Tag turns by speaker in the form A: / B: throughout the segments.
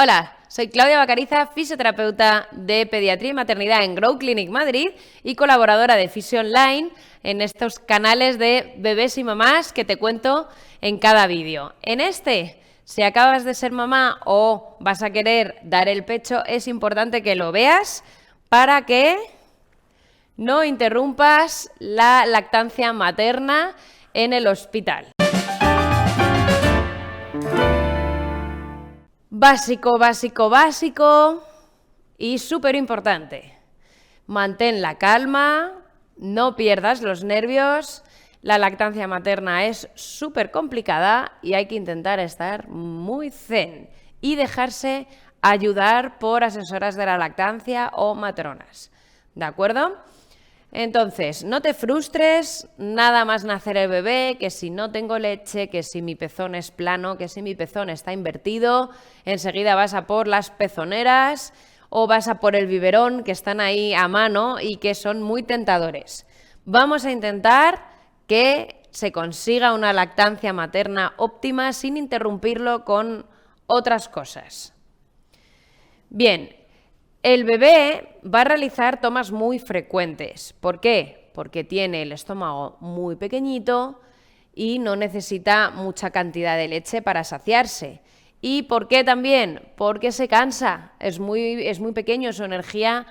A: Hola, soy Claudia Bacariza, fisioterapeuta de pediatría y maternidad en Grow Clinic Madrid y colaboradora de Fisio Online en estos canales de bebés y mamás que te cuento en cada vídeo. En este, si acabas de ser mamá o vas a querer dar el pecho, es importante que lo veas para que no interrumpas la lactancia materna en el hospital. Básico, básico, básico y súper importante. Mantén la calma, no pierdas los nervios. La lactancia materna es súper complicada y hay que intentar estar muy zen y dejarse ayudar por asesoras de la lactancia o matronas. ¿De acuerdo? Entonces, no te frustres, nada más nacer el bebé, que si no tengo leche, que si mi pezón es plano, que si mi pezón está invertido, enseguida vas a por las pezoneras o vas a por el biberón, que están ahí a mano y que son muy tentadores. Vamos a intentar que se consiga una lactancia materna óptima sin interrumpirlo con otras cosas. Bien. El bebé va a realizar tomas muy frecuentes. ¿Por qué? Porque tiene el estómago muy pequeñito y no necesita mucha cantidad de leche para saciarse. ¿Y por qué también? Porque se cansa, es muy pequeño, su energía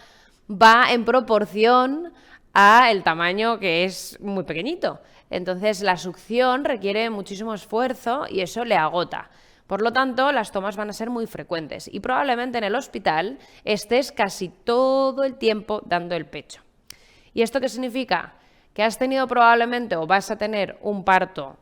A: va en proporción al tamaño que es muy pequeñito. Entonces la succión requiere muchísimo esfuerzo y eso le agota. Por lo tanto, las tomas van a ser muy frecuentes y probablemente en el hospital estés casi todo el tiempo dando el pecho. ¿Y esto qué significa? Que has tenido probablemente o vas a tener un parto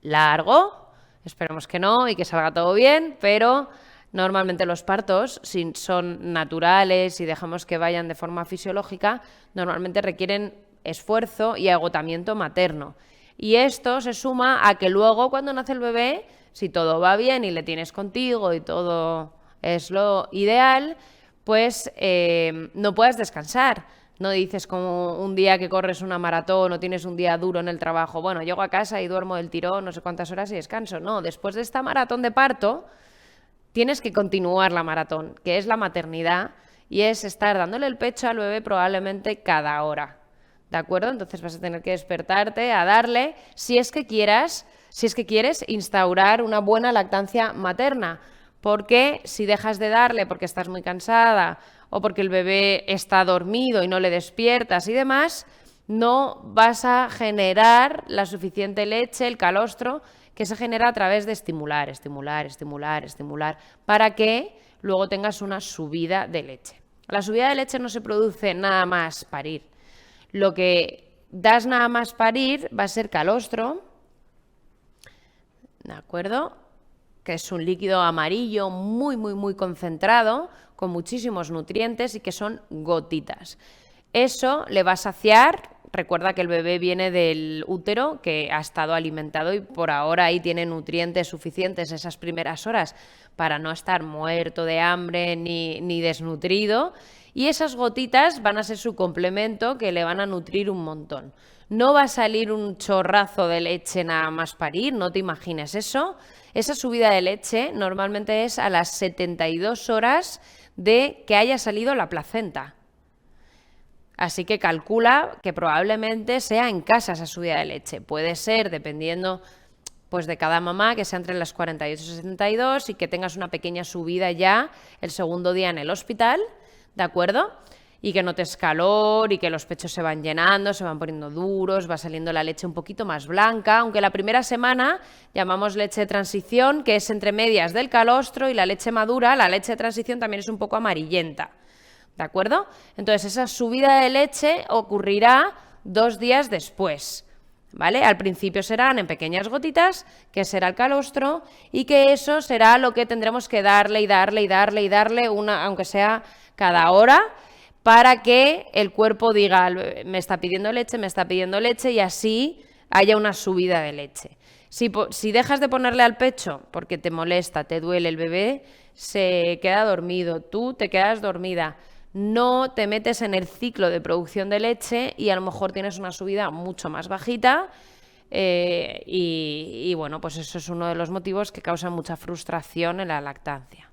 A: largo, esperemos que no y que salga todo bien, pero normalmente los partos, si son naturales y dejamos que vayan de forma fisiológica, normalmente requieren esfuerzo y agotamiento materno. Y esto se suma a que luego cuando nace el bebé, si todo va bien y le tienes contigo y todo es lo ideal, pues no puedes descansar. No dices como un día que corres una maratón o tienes un día duro en el trabajo, bueno, llego a casa y duermo del tirón no sé cuántas horas y descanso. No, después de esta maratón de parto, tienes que continuar la maratón, que es la maternidad, y es estar dándole el pecho al bebé probablemente cada hora. ¿De acuerdo? Entonces vas a tener que despertarte a darle, si es que quieres instaurar una buena lactancia materna, porque si dejas de darle porque estás muy cansada o porque el bebé está dormido y no le despiertas y demás, no vas a generar la suficiente leche, el calostro, que se genera a través de estimular, para que luego tengas una subida de leche. La subida de leche no se produce nada más parir. Lo que das nada más parir va a ser calostro, ¿de acuerdo? Que es un líquido amarillo muy concentrado, con muchísimos nutrientes y que son gotitas. Eso le va a saciar. Recuerda que el bebé viene del útero, que ha estado alimentado y por ahora ahí tiene nutrientes suficientes esas primeras horas para no estar muerto de hambre ni desnutrido. Y esas gotitas van a ser su complemento que le van a nutrir un montón. No va a salir un chorrazo de leche nada más parir, no te imagines eso. Esa subida de leche normalmente es a las 72 horas de que haya salido la placenta. Así que calcula que probablemente sea en casa esa subida de leche. Puede ser, dependiendo pues de cada mamá, que sea entre las 48 y 72 y que tengas una pequeña subida ya el segundo día en el hospital, ¿de acuerdo? Y que notes calor y que los pechos se van llenando, se van poniendo duros, va saliendo la leche un poquito más blanca, aunque la primera semana llamamos leche de transición, que es entre medias del calostro, y la leche madura, la leche de transición también es un poco amarillenta. ¿De acuerdo? Entonces esa subida de leche ocurrirá 2 días después, ¿vale? Al principio serán en pequeñas gotitas, que será el calostro, y que eso será lo que tendremos que darle, aunque sea cada hora, para que el cuerpo diga, me está pidiendo leche, y así haya una subida de leche. Si dejas de ponerle al pecho porque te molesta, te duele, el bebé se queda dormido, tú te quedas dormida, no te metes en el ciclo de producción de leche y a lo mejor tienes una subida mucho más bajita y bueno, pues eso es uno de los motivos que causa mucha frustración en la lactancia.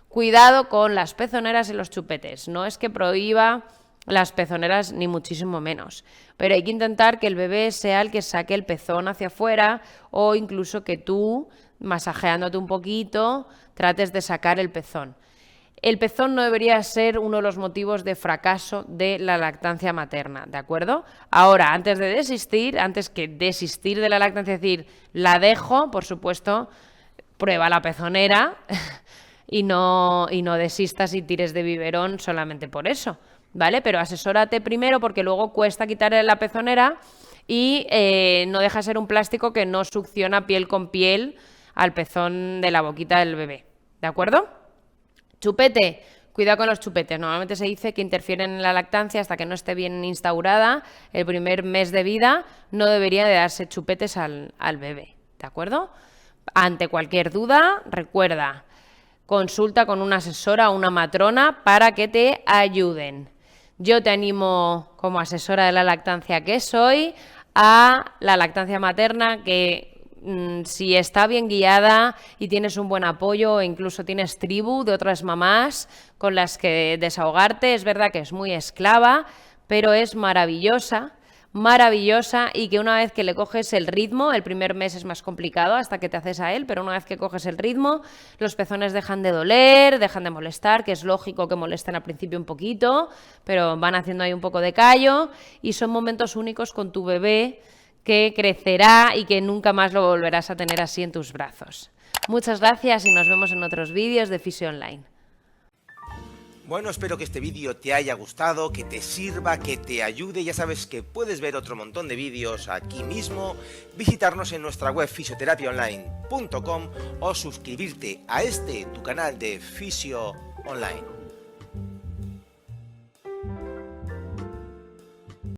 A: Cuidado con las pezoneras y los chupetes. No es que prohíba las pezoneras ni muchísimo menos, pero hay que intentar que el bebé sea el que saque el pezón hacia afuera o incluso que tú, masajeándote un poquito, trates de sacar el pezón. El pezón no debería ser uno de los motivos de fracaso de la lactancia materna, ¿de acuerdo? Ahora, antes de desistir, antes que desistir de la lactancia, es decir, la dejo, por supuesto, prueba la pezonera y no desistas y tires de biberón solamente por eso, ¿vale? Pero asesórate primero porque luego cuesta quitarle la pezonera y no deja de ser un plástico que no succiona piel con piel al pezón de la boquita del bebé, ¿de acuerdo? Chupete, cuidado con los chupetes. Normalmente se dice que interfieren en la lactancia hasta que no esté bien instaurada. El primer mes de vida no debería de darse chupetes al bebé, ¿de acuerdo? Ante cualquier duda, recuerda, consulta con una asesora o una matrona para que te ayuden. Yo te animo, como asesora de la lactancia que soy, a la lactancia materna que si está bien guiada y tienes un buen apoyo, e incluso tienes tribu de otras mamás con las que desahogarte, es verdad que es muy esclava, pero es maravillosa y que una vez que le coges el ritmo, el primer mes es más complicado hasta que te haces a él, pero una vez que coges el ritmo, los pezones dejan de doler, dejan de molestar, que es lógico que molesten al principio un poquito, pero van haciendo ahí un poco de callo y son momentos únicos con tu bebé que crecerá y que nunca más lo volverás a tener así en tus brazos. Muchas gracias y nos vemos en otros vídeos de Fisio Online.
B: Bueno, espero que este vídeo te haya gustado, que te sirva, que te ayude. Ya sabes que puedes ver otro montón de vídeos aquí mismo, visitarnos en nuestra web fisioterapiaonline.com o suscribirte a tu canal de Fisio Online.